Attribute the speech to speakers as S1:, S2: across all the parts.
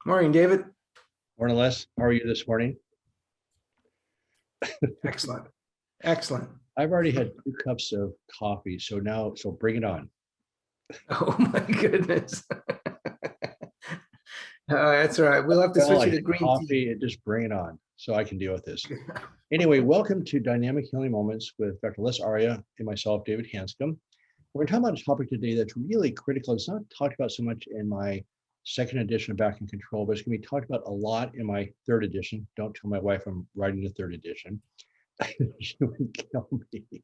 S1: Morning, David.
S2: More or less, how are you this morning?
S1: Excellent. Excellent.
S2: I've already had 2 cups of coffee, so bring it on.
S1: Oh my goodness. That's all right. We'll have to switch you to green
S2: coffee, just bring it on so I can deal with this. Anyway, welcome to Dynamic Healing Moments with Dr. Les Aria and myself, David Hanscom. We're going to talk about a topic today that's really critical. It's not talked about so much in my second edition of Back in Control, but it's going to be talked about a lot in my third edition. Don't tell my wife I'm writing the third edition. She would kill me.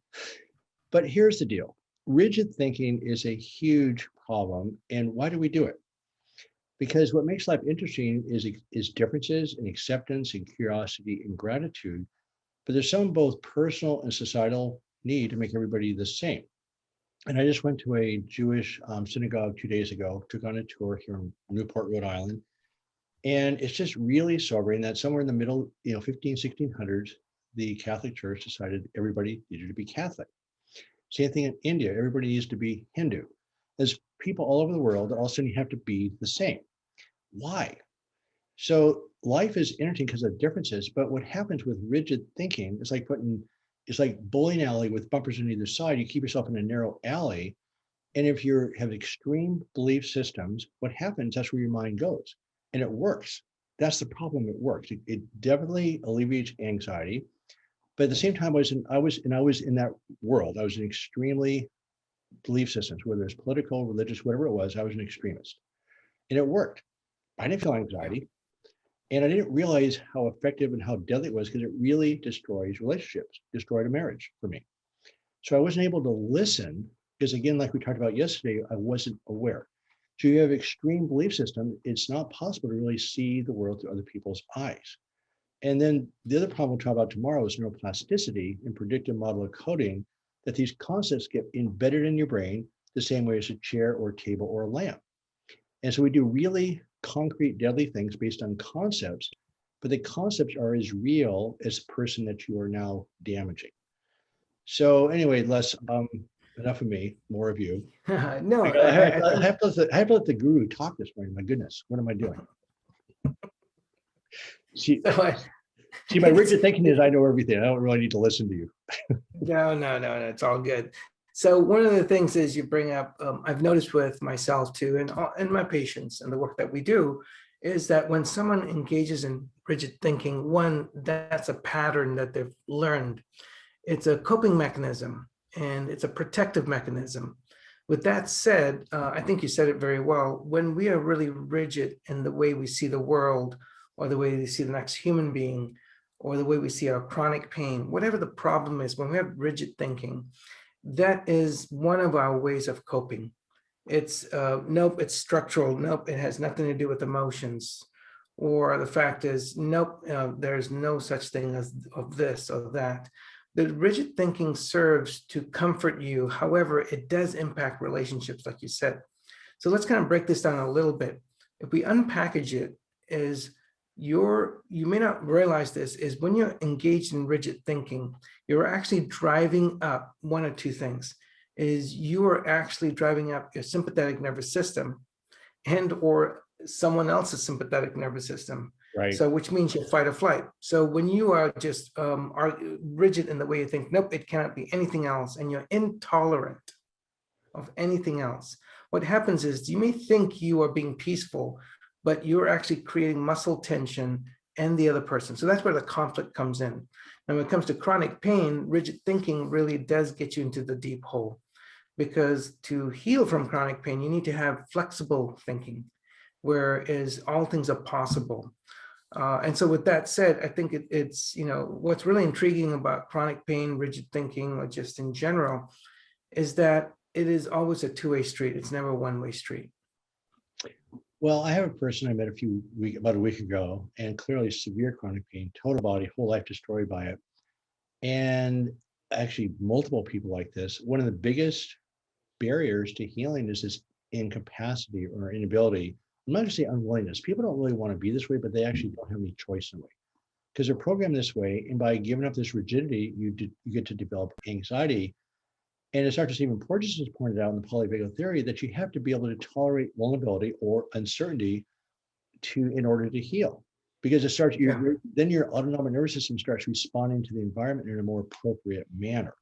S2: But here's the deal. Rigid thinking is a huge problem. And why do we do it? Because what makes life interesting is differences in acceptance and curiosity and gratitude. But there's some both personal and societal need to make everybody the same. And I just went to a Jewish synagogue 2 days ago, took on a tour here in Newport, Rhode Island. And it's just really sobering that somewhere in the middle, 1600s, the Catholic Church decided everybody needed to be Catholic. Same thing in India, everybody needs to be Hindu. There's people all over the world that all of a sudden you have to be the same. Why? So life is interesting because of differences, but what happens with rigid thinking is it's like bowling alley with bumpers on either side. You keep yourself in a narrow alley. And if you have extreme belief systems, what happens, that's where your mind goes. And it works. That's the problem, it works. It definitely alleviates anxiety. But at the same time, I was in that world. I was in extremely belief systems, whether it's political, religious, whatever it was, I was an extremist. And it worked. I didn't feel anxiety. And I didn't realize how effective and how deadly it was because it really destroys relationships, destroyed a marriage for me. So I wasn't able to listen because, again, like we talked about yesterday, I wasn't aware. So you have extreme belief system, it's not possible to really see the world through other people's eyes. And then the other problem we'll talk about tomorrow is neuroplasticity and predictive model coding, that these concepts get embedded in your brain the same way as a chair or a table or a lamp. And so we do really concrete, deadly things based on concepts, but the concepts are as real as the person that you are now damaging. So anyway, Les, enough of me, more of you.
S1: No,
S2: I have to let the guru talk this morning. My goodness, what am I doing? See, my rigid thinking is I know everything. I don't really need to listen to you.
S1: No, it's all good. So one of the things is you bring up, I've noticed with myself too, and my patients and the work that we do, is that when someone engages in rigid thinking, one, that's a pattern that they've learned. It's a coping mechanism and it's a protective mechanism. With that said, I think you said it very well. When we are really rigid in the way we see the world, or the way we see the next human being, or the way we see our chronic pain, whatever the problem is, when we have rigid thinking, that is one of our ways of coping. It's nope, it's structural. Nope, it has nothing to do with emotions. Or the fact is, nope, there's no such thing as of this or that. The rigid thinking serves to comfort you. However, it does impact relationships, like you said. So let's kind of break this down a little bit. If we unpackage it, you may not realize this, is when you're engaged in rigid thinking, you're actually driving up one of two things. Is you are actually driving up your sympathetic nervous system and or someone else's sympathetic nervous system.
S2: Right.
S1: So which means you're fight or flight. So when you are just are rigid in the way you think, nope, it cannot be anything else, and you're intolerant of anything else, what happens is you may think you are being peaceful, but you're actually creating muscle tension and the other person. So that's where the conflict comes in. And when it comes to chronic pain, rigid thinking really does get you into the deep hole, because to heal from chronic pain, you need to have flexible thinking, whereas all things are possible. And so with that said, I think it's, what's really intriguing about chronic pain, rigid thinking, or just in general, is that it is always a two-way street. It's never a one-way street.
S2: Well, I have a person I met about a week ago, and clearly severe chronic pain, total body, whole life destroyed by it. And actually multiple people like this. One of the biggest barriers to healing is this incapacity or inability. I'm not going to say unwillingness. People don't really want to be this way, but they actually don't have any choice in the way because they're programmed this way. And by giving up this rigidity, you get to develop anxiety. And as Dr. Stephen Porges has pointed out in the polyvagal theory, that you have to be able to tolerate vulnerability or uncertainty in order to heal. Because it starts,
S1: Yeah.
S2: then your autonomic nervous system starts responding to the environment in a more appropriate manner.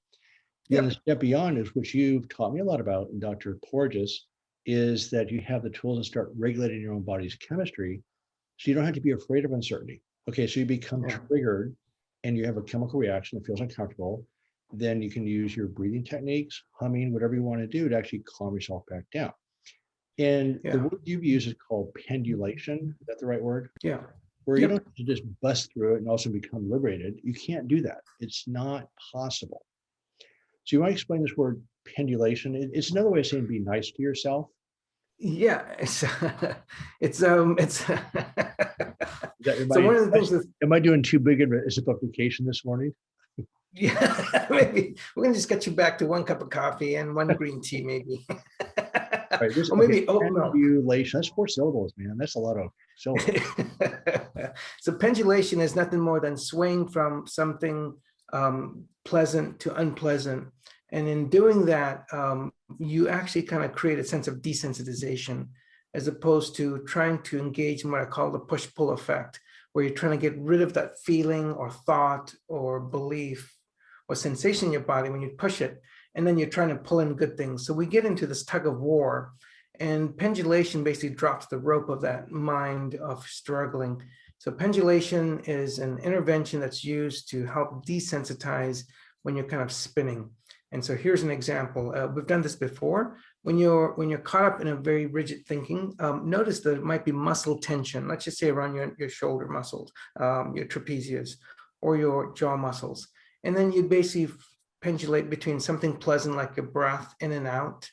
S2: Then
S1: Yep.
S2: the step beyond is, which you've taught me a lot about, and Dr. Porges, is that you have the tools to start regulating your own body's chemistry, so you don't have to be afraid of uncertainty. Okay, so you become
S1: Yeah.
S2: triggered and you have a chemical reaction that feels uncomfortable. Then you can use your breathing techniques, humming, whatever you want to do to actually calm yourself back down. And the
S1: Yeah.
S2: word you've used is called pendulation. Is that the right word?
S1: Yeah.
S2: Where you
S1: Yep.
S2: don't have to just bust through it and also become liberated. You can't do that. It's not possible. So you want to explain this word pendulation? It's another way of saying be nice to yourself.
S1: Yeah. It's
S2: Am
S1: so one of the things that,
S2: am I doing too big of a simplification this morning?
S1: yeah, maybe we're gonna just get you back to 1 cup of coffee and 1 green tea, maybe.
S2: Right.
S1: Or
S2: Okay,
S1: maybe oat milk.
S2: pendulation. That's 4 syllables, man. That's a lot of syllables.
S1: So pendulation is nothing more than swaying from something pleasant to unpleasant. And in doing that, you actually kind of create a sense of desensitization, as opposed to trying to engage in what I call the push-pull effect, where you're trying to get rid of that feeling or thought or belief or sensation in your body when you push it, and then you're trying to pull in good things. So we get into this tug of war, and pendulation basically drops the rope of that mind of struggling. So pendulation is an intervention that's used to help desensitize when you're kind of spinning. And so here's an example. We've done this before. When you're caught up in a very rigid thinking, notice that it might be muscle tension. Let's just say around your shoulder muscles, your trapezius, or your jaw muscles. And then you basically pendulate between something pleasant like your breath in and out,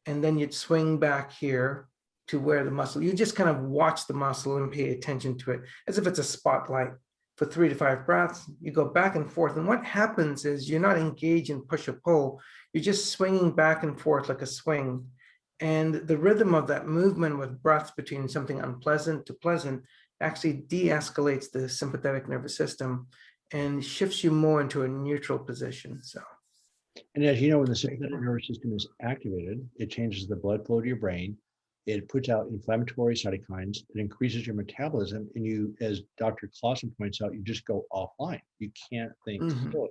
S1: and then you'd swing back here to where the muscle, you just kind of watch the muscle and pay attention to it as if it's a spotlight for 3 to 5 breaths. You go back and forth. And what happens is you're not engaged in push or pull. You're just swinging back and forth like a swing. And the rhythm of that movement with breaths between something unpleasant to pleasant actually de-escalates the sympathetic nervous system and shifts you more into a neutral position. So.
S2: And as you know, when the sympathetic nervous system is activated, it changes the blood flow to your brain. It puts out inflammatory cytokines. It increases your metabolism. And you, as Dr. Clausen points out, you just go offline. You can't think clearly.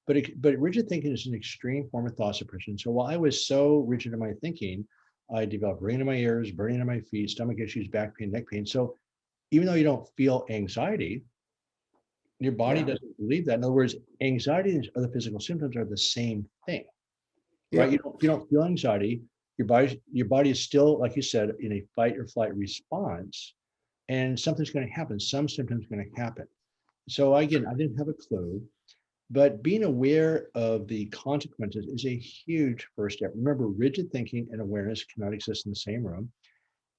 S2: But rigid thinking is an extreme form of thought suppression. So while I was so rigid in my thinking, I developed ringing in my ears, burning in my feet, stomach issues, back pain, neck pain. So even though you don't feel anxiety, your body doesn't believe that. In other words, anxiety and other physical symptoms are the same thing, right? You don't feel anxiety. Your body is still, like you said, in a fight or flight response, and something's going to happen. Some symptoms are going to happen. So again, I didn't have a clue, but being aware of the consequences is a huge first step. Remember, rigid thinking and awareness cannot exist in the same room.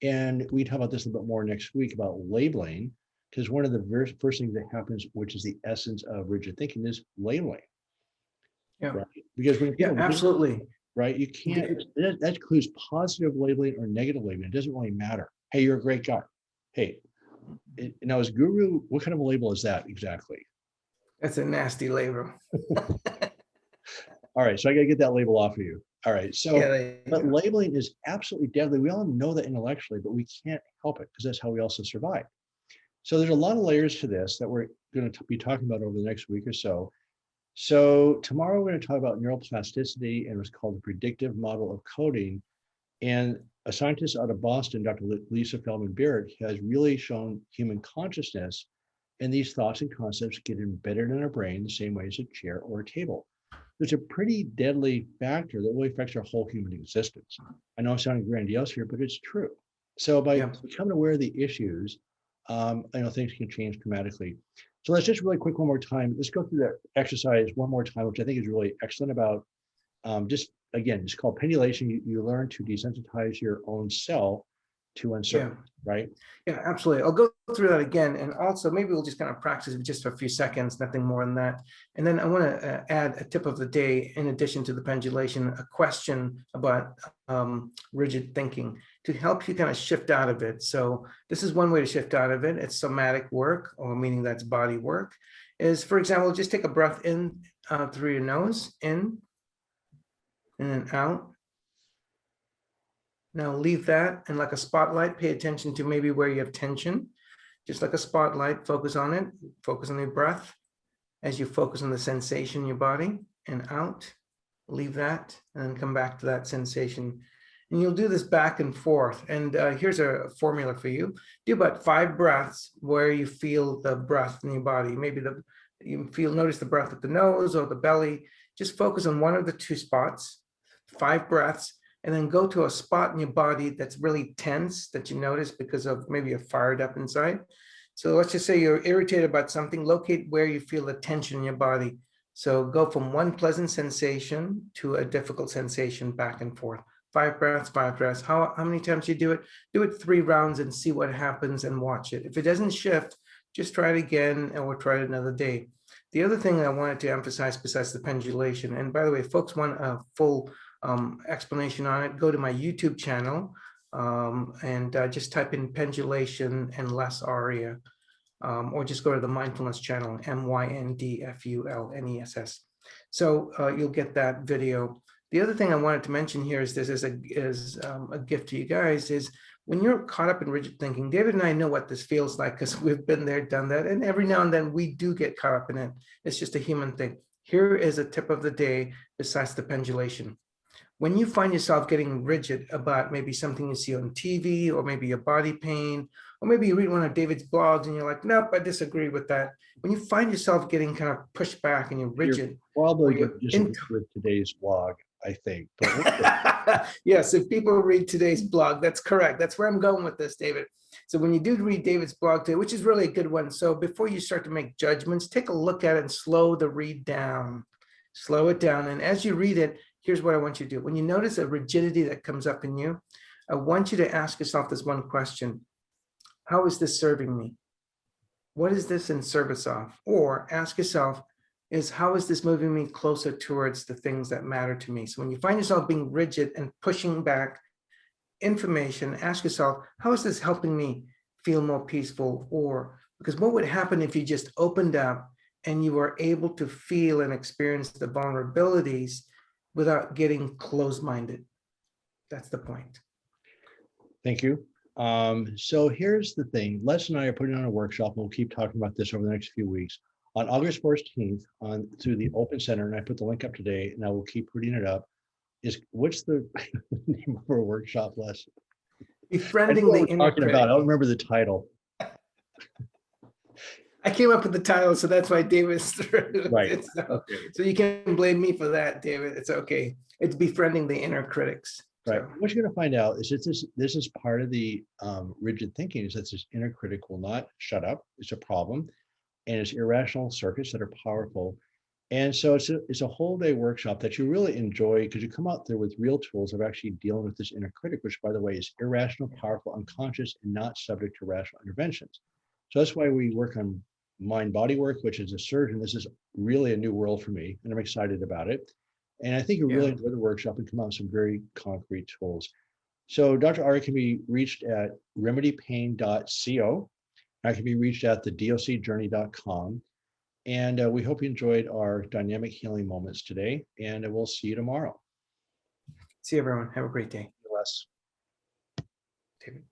S2: And we talk about this a little bit more next week about labeling, because one of the very first things that happens, which is the essence of rigid thinking, is labeling.
S1: Yeah.
S2: Right? Because when
S1: Absolutely.
S2: Right, you can't. That includes positive labeling or negative labeling. It doesn't really matter. Hey, you're a great guy. Hey, now as guru, what kind of a label is that exactly?
S1: That's a nasty label.
S2: All right, so I got to get that label off of you. All right, so but
S1: go.
S2: labeling is absolutely deadly. We all know that intellectually, but we can't help it because that's how we also survive. So there's a lot of layers to this that we're going to be talking about over the next week or so. So tomorrow we're going to talk about neuroplasticity and what's called the predictive model of coding. And a scientist out of Boston, Dr. Lisa Feldman Barrett, has really shown human consciousness and these thoughts and concepts get embedded in our brain the same way as a chair or a table. There's a pretty deadly factor that really affects our whole human existence. I know I'm sounding grandiose here, but it's true. So by becoming aware of the issues, I know things can change dramatically. So let's just really quick one more time. Let's go through that exercise one more time, which I think is really excellent about just, again, it's called pendulation. You learn to desensitize your own self to uncertainty, right?
S1: Yeah, absolutely. I'll go through that again. And also maybe we'll just kind of practice it just for a few seconds, nothing more than that. And then I want to add a tip of the day, in addition to the pendulation, a question about rigid thinking to help you kind of shift out of it. So this is one way to shift out of it. It's somatic work, or meaning that's body work, is, for example, just take a breath in through your nose, in and then out. Now leave that, and like a spotlight, pay attention to maybe where you have tension. Just like a spotlight, focus on it, focus on your breath as you focus on the sensation in your body, and out, leave that, and then come back to that sensation. And you'll do this back and forth. And here's a formula for you. Do about 5 breaths where you feel the breath in your body. Maybe notice the breath at the nose or the belly. Just focus on one of the 2 spots, 5 breaths, and then go to a spot in your body that's really tense that you notice because of maybe you're fired up inside. So let's just say you're irritated about something, locate where you feel the tension in your body. So go from one pleasant sensation to a difficult sensation, back and forth. 5 breaths, 5 breaths. How many times you do it? Do it 3 rounds and see what happens and watch it. If it doesn't shift, just try it again and we'll try it another day. The other thing I wanted to emphasize besides the pendulation, and by the way, folks want a full explanation on it, go to my YouTube channel and just type in pendulation and less aria, or just go to the mindfulness channel, MYNDFULNESS. So you'll get that video. The other thing I wanted to mention here is this is a gift to you guys, is when you're caught up in rigid thinking, David and I know what this feels like because we've been there, done that. And every now and then we do get caught up in it. It's just a human thing. Here is a tip of the day besides the pendulation. When you find yourself getting rigid about maybe something you see on TV, or maybe your body pain, or maybe you read one of David's blogs and you're like, nope, I disagree with that. When you find yourself getting kind of pushed back and you're rigid.
S2: Probably disagree with today's blog, I think.
S1: Yes, if people read today's blog, that's correct. That's where I'm going with this, David. So when you do read David's blog today, which is really a good one, so before you start to make judgments, take a look at it and slow the read down. Slow it down. And as you read it, here's what I want you to do. When you notice a rigidity that comes up in you, I want you to ask yourself this one question. How is this serving me? What is this in service of? Or ask yourself, how is this moving me closer towards the things that matter to me? So when you find yourself being rigid and pushing back information, ask yourself, how is this helping me feel more peaceful? Or because what would happen if you just opened up and you were able to feel and experience the vulnerabilities without getting closed-minded? That's the point.
S2: Thank you. So here's the thing. Les and I are putting on a workshop, and we'll keep talking about this over the next few weeks. On August 14th, through the Open Center, and I put the link up today, and I will keep putting it up. What's the name of our workshop, Les?
S1: Befriending the inner critic.
S2: I don't remember the title.
S1: I came up with the title, so that's why David's
S2: right.
S1: So you can blame me for that, David. It's okay. It's befriending the inner critics.
S2: Right. So what you're going to find out is that this is part of the rigid thinking, is that this inner critic will not shut up. It's a problem, and it's irrational circuits that are powerful. And so it's a whole day workshop that you really enjoy, because you come out there with real tools of actually dealing with this inner critic, which, by the way, is irrational, powerful, unconscious, and not subject to rational interventions. So that's why we work on mind-body work, which is a surgeon. This is really a new world for me, and I'm excited about it. And I think you'll really enjoy the workshop and come out with some very concrete tools. So Dr. Ari can be reached at remedypain.co. I can be reached at thedocjourney.com. And we hope you enjoyed our dynamic healing moments today, and we'll see you tomorrow.
S1: See you, everyone. Have a great day.
S2: Les.
S1: David.